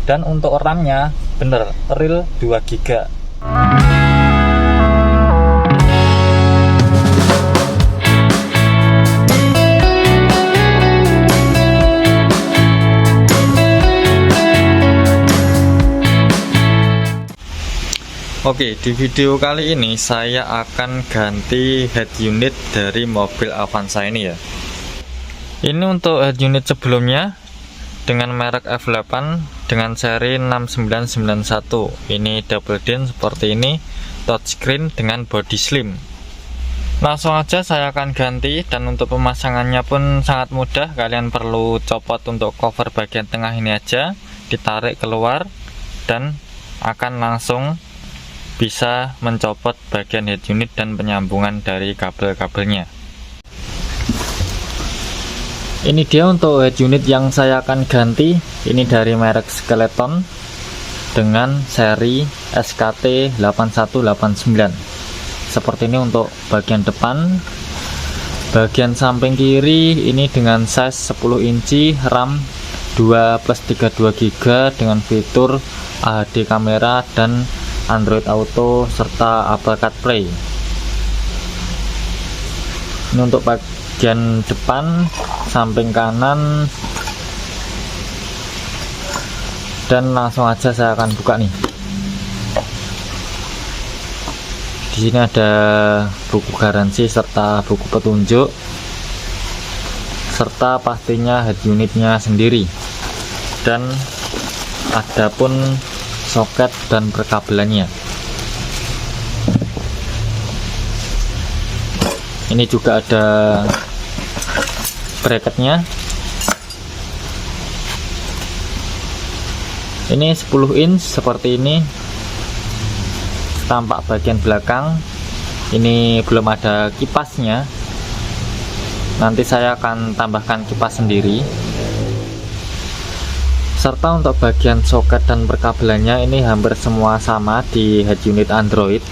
Dan untuk RAM-nya bener real 2 GB. Oke, di video kali ini saya akan ganti head unit dari mobil Avanza ini ya. Ini untuk head unit sebelumnya dengan merek F8 dengan seri 6991. Ini double din seperti ini, touchscreen dengan body slim. Langsung aja saya akan ganti, dan untuk pemasangannya pun sangat mudah. Kalian perlu copot untuk cover bagian tengah ini aja, ditarik keluar dan akan langsung bisa mencopot bagian head unit dan penyambungan dari kabel-kabelnya. Ini dia untuk head unit yang saya akan ganti. Ini dari merek Skeleton dengan seri SKT 8189. Seperti ini untuk bagian depan. Bagian samping kiri ini dengan size 10 inci, RAM 2+32 GB dengan fitur HD kamera dan Android Auto serta Apple CarPlay. Ini untuk bagian depan, samping kanan, dan langsung aja saya akan buka nih. Di sini ada buku garansi serta buku petunjuk, serta pastinya head unitnya sendiri, dan ada pun soket dan perkabelannya. Ini juga ada bracketnya. Ini 10 inch seperti ini, tampak bagian belakang. Ini belum ada kipasnya, nanti saya akan tambahkan kipas sendiri. Serta untuk bagian soket dan perkabelannya ini hampir semua sama di head unit Android.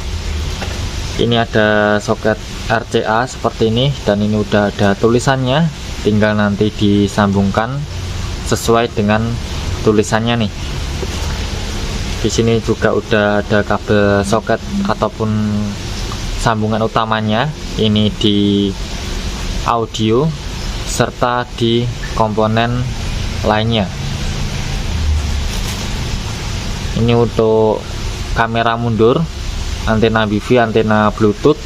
Ini ada soket RCA seperti ini, dan ini udah ada tulisannya, tinggal nanti disambungkan sesuai dengan tulisannya nih. Di sini juga udah ada kabel soket ataupun sambungan utamanya, ini di audio serta di komponen lainnya. Ini untuk kamera mundur, antena wifi, antena bluetooth,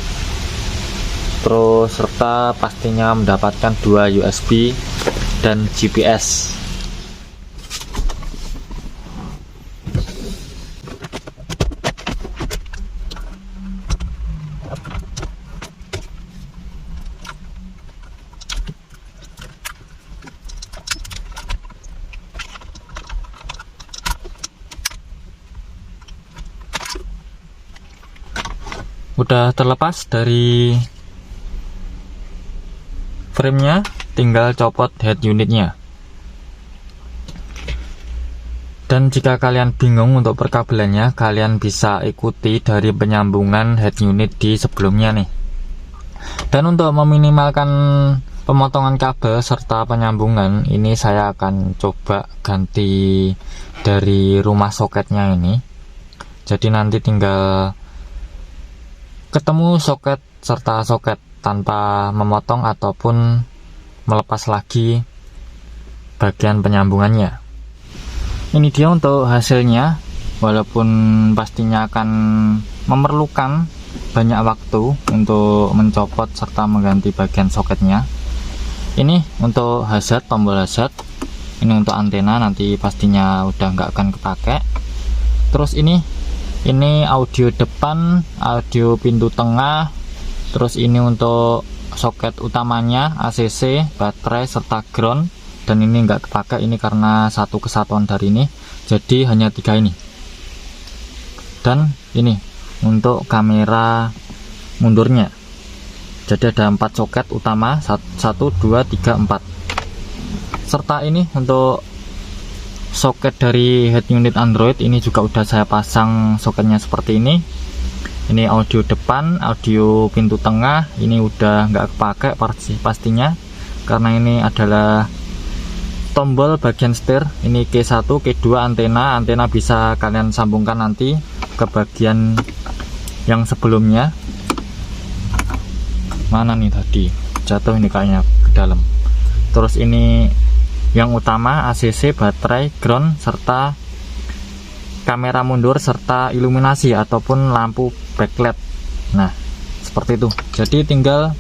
terus serta pastinya mendapatkan 2 USB dan GPS. Udah terlepas dari framenya, tinggal copot head unitnya. Dan jika kalian bingung untuk perkabelannya, kalian bisa ikuti dari penyambungan head unit di sebelumnya nih. Dan untuk meminimalkan pemotongan kabel serta penyambungan, ini saya akan coba ganti dari rumah soketnya ini. Jadi nanti tinggal ketemu soket serta soket tanpa memotong ataupun melepas lagi bagian penyambungannya. Ini dia untuk hasilnya. Walaupun pastinya akan memerlukan banyak waktu untuk mencopot serta mengganti bagian soketnya. Ini untuk hazard, tombol hazard. Ini untuk antena, nanti pastinya udah nggak akan kepake. Terus ini audio depan, audio pintu tengah, terus ini untuk soket utamanya, ACC, baterai serta ground, dan ini enggak kepake ini karena satu kesatuan dari ini, jadi hanya 3 ini. Dan ini untuk kamera mundurnya, jadi ada 4 soket utama, 1, 2, 3, 4, serta ini untuk soket dari head unit Android. Ini juga udah saya pasang soketnya seperti ini. Ini audio depan, audio pintu tengah, ini udah nggak kepake pastinya, karena ini adalah tombol bagian setir, ini K1, K2 antena bisa kalian sambungkan nanti ke bagian yang sebelumnya. Mana nih tadi jatuh ini kayaknya ke dalam. Terus ini yang utama ACC, baterai, ground, serta kamera mundur, serta iluminasi ataupun lampu backlight. Nah seperti itu. Jadi tinggal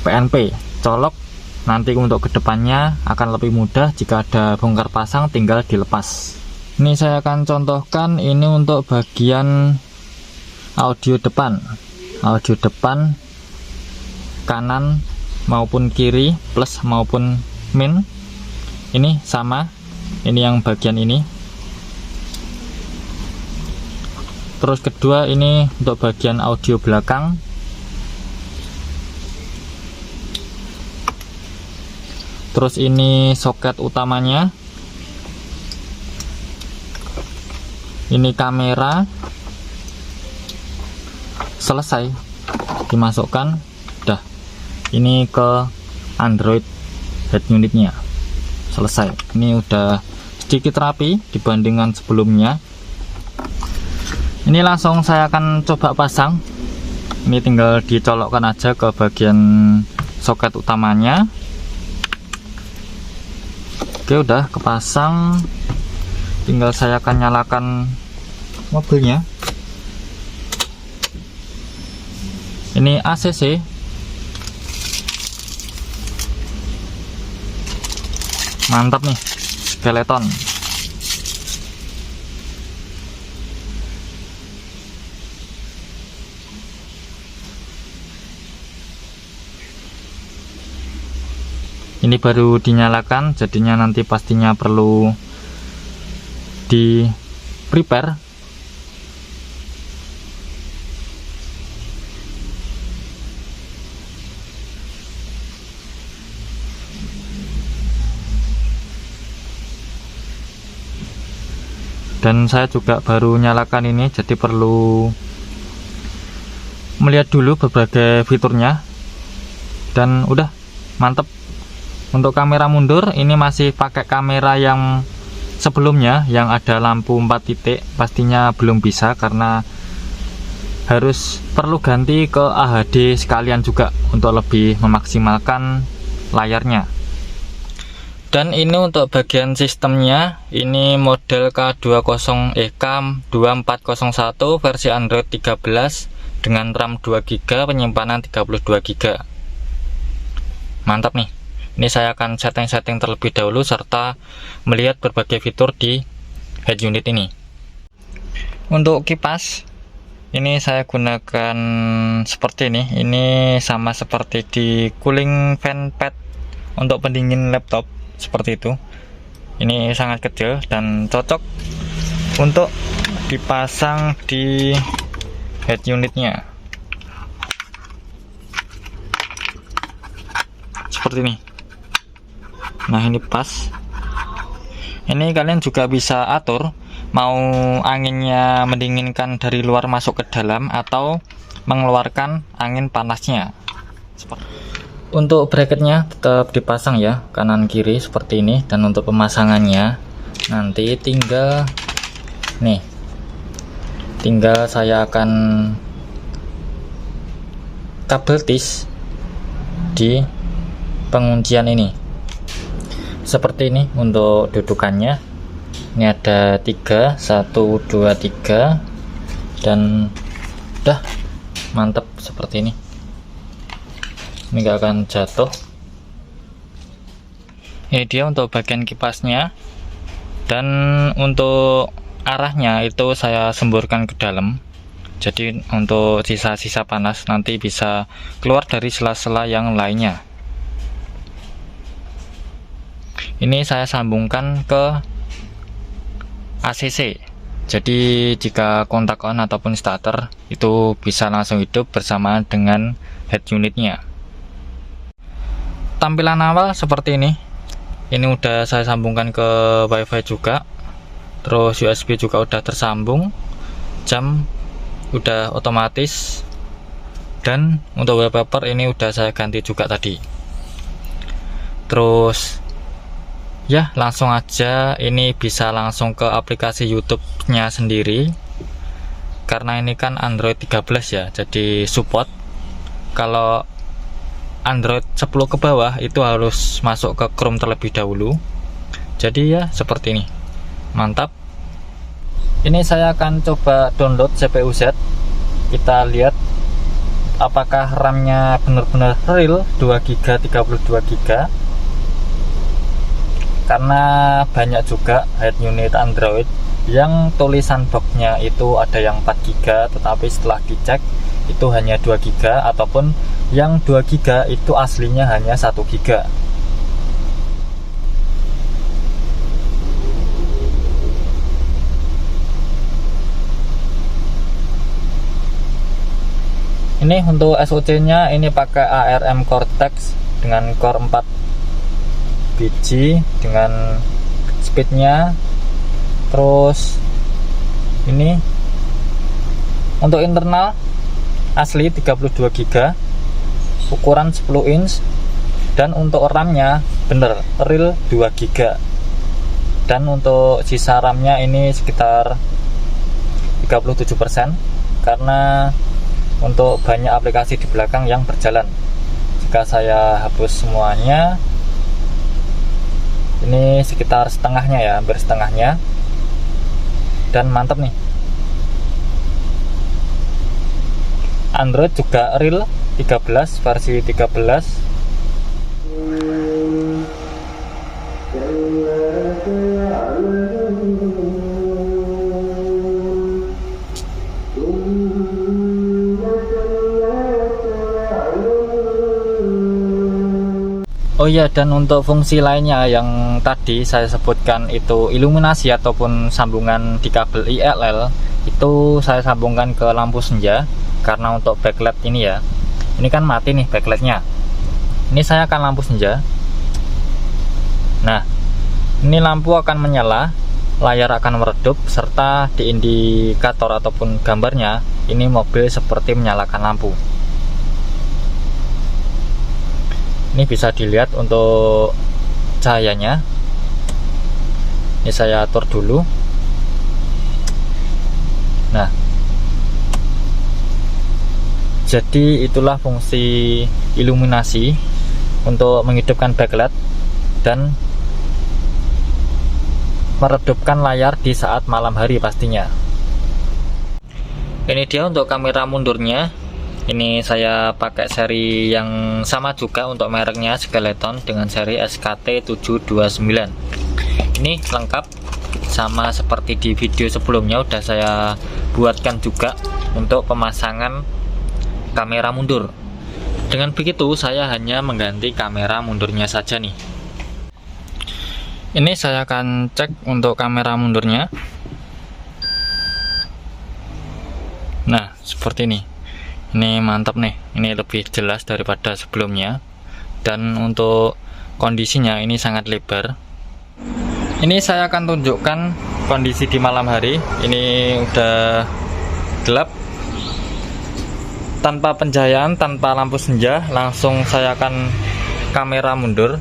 PNP colok. Nanti untuk kedepannya akan lebih mudah, jika ada bongkar pasang tinggal dilepas. Ini saya akan contohkan ini untuk bagian audio depan. Audio depan kanan maupun kiri, plus maupun min. Ini sama. Ini yang bagian ini. Terus kedua ini untuk bagian audio belakang. Terus ini soket utamanya, ini kamera, selesai dimasukkan. Dah, ini ke Android head unitnya, selesai. Ini udah sedikit rapi dibandingkan sebelumnya. Ini langsung saya akan coba pasang. Ini tinggal dicolokkan aja ke bagian soket utamanya. Oke, udah kepasang, tinggal saya akan nyalakan mobilnya. Ini ACC, mantap nih, skeleton. Ini baru dinyalakan, jadinya nanti pastinya perlu di prepare. Dan saya juga baru nyalakan ini, jadi perlu melihat dulu berbagai fiturnya. Dan udah mantep. Untuk kamera mundur ini masih pakai kamera yang sebelumnya yang ada lampu 4 titik, pastinya belum bisa karena harus perlu ganti ke AHD sekalian juga untuk lebih memaksimalkan layarnya. Dan ini untuk bagian sistemnya, ini model K2401 versi Android 13 dengan RAM 2GB, penyimpanan 32GB. Mantap nih. Ini saya akan setting-setting terlebih dahulu serta melihat berbagai fitur di head unit ini. Untuk kipas, ini saya gunakan seperti ini. Ini sama seperti di cooling fan pad untuk pendingin laptop, seperti itu. Ini sangat kecil dan cocok untuk dipasang di head unitnya. Seperti ini. Nah ini pas. Ini kalian juga bisa atur mau anginnya mendinginkan dari luar masuk ke dalam atau mengeluarkan angin panasnya. Untuk bracketnya tetap dipasang ya, kanan kiri seperti ini. Dan untuk pemasangannya nanti tinggal saya akan kabel tis di penguncian ini. Seperti ini untuk dudukannya. Ini ada 3, 1, 2, 3, dan udah mantap seperti ini. Ini gak akan jatuh. Ini dia untuk bagian kipasnya. Dan untuk arahnya itu saya semburkan ke dalam. Jadi untuk sisa-sisa panas nanti bisa keluar dari sela-sela yang lainnya. Ini saya sambungkan ke ACC. Jadi jika kontak on ataupun starter itu bisa langsung hidup bersamaan dengan head unitnya. Tampilan awal seperti ini. Ini udah saya sambungkan ke WiFi juga. Terus USB juga udah tersambung. Jam udah otomatis. Dan untuk wallpaper ini udah saya ganti juga tadi. Terus Ya, langsung aja, ini bisa langsung ke aplikasi YouTube-nya sendiri. Karena ini kan Android 13 ya, jadi support. Kalau Android 10 ke bawah itu harus masuk ke Chrome terlebih dahulu. Jadi ya seperti ini. Mantap. Ini saya akan coba download CPU-Z. Kita lihat apakah RAM-nya benar-benar real 2GB 32GB. Karena banyak juga head unit Android yang tulisan boxnya itu ada yang 4GB, tetapi setelah dicek itu hanya 2GB, ataupun yang 2GB itu aslinya hanya 1GB. Ini untuk SoC-nya ini pakai ARM Cortex dengan core 4 biji dengan speednya. Terus ini untuk internal asli 32GB, ukuran 10 inch, dan untuk RAM-nya bener real 2GB. Dan untuk sisa RAM-nya ini sekitar 37%, karena untuk banyak aplikasi di belakang yang berjalan. Jika saya hapus semuanya, ini sekitar setengahnya ya, hampir setengahnya. Dan mantap nih, Android juga real 13, versi 13. Oh ya, dan untuk fungsi lainnya yang tadi saya sebutkan itu iluminasi ataupun sambungan di kabel ILL, itu saya sambungkan ke lampu senja. Karena untuk backlight ini ya, ini kan mati nih backlightnya, ini saya akan lampu senja. Nah, ini lampu akan menyala, layar akan meredup, serta di indikator ataupun gambarnya ini mobil seperti menyalakan lampu. Ini bisa dilihat untuk cahayanya. Ini saya atur dulu. Nah, jadi itulah fungsi iluminasi untuk menghidupkan backlight dan meredupkan layar di saat malam hari pastinya. Ini dia untuk kamera mundurnya. Ini saya pakai seri yang sama juga untuk mereknya Skeleton dengan seri SKT729. Ini lengkap sama seperti di video sebelumnya, udah saya buatkan juga untuk pemasangan kamera mundur. Dengan begitu saya hanya mengganti kamera mundurnya saja nih. Ini saya akan cek untuk kamera mundurnya. Nah, seperti ini. Ini mantap nih, ini lebih jelas daripada sebelumnya. Dan untuk kondisinya ini sangat lebar. Ini saya akan tunjukkan kondisi di malam hari. Ini udah gelap, tanpa pencahayaan, tanpa lampu senja. Langsung saya akan kamera mundur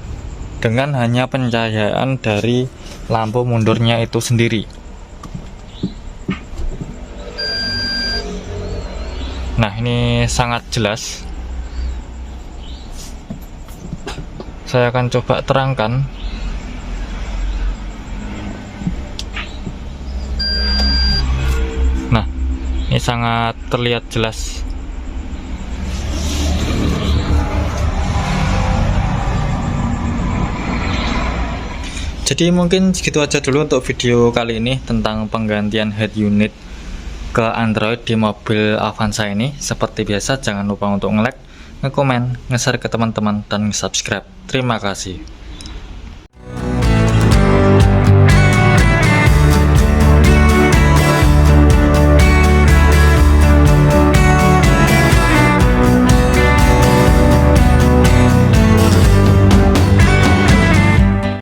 dengan hanya pencahayaan dari lampu mundurnya itu sendiri. Nah, ini sangat jelas. Saya akan coba terangkan. Nah, ini sangat terlihat jelas. Jadi mungkin segitu aja dulu untuk video kali ini tentang penggantian head unit ke Android di mobil Avanza ini. Seperti biasa, jangan lupa untuk nge-like, nge-komen, nge-share ke teman-teman, dan nge-subscribe. Terima kasih.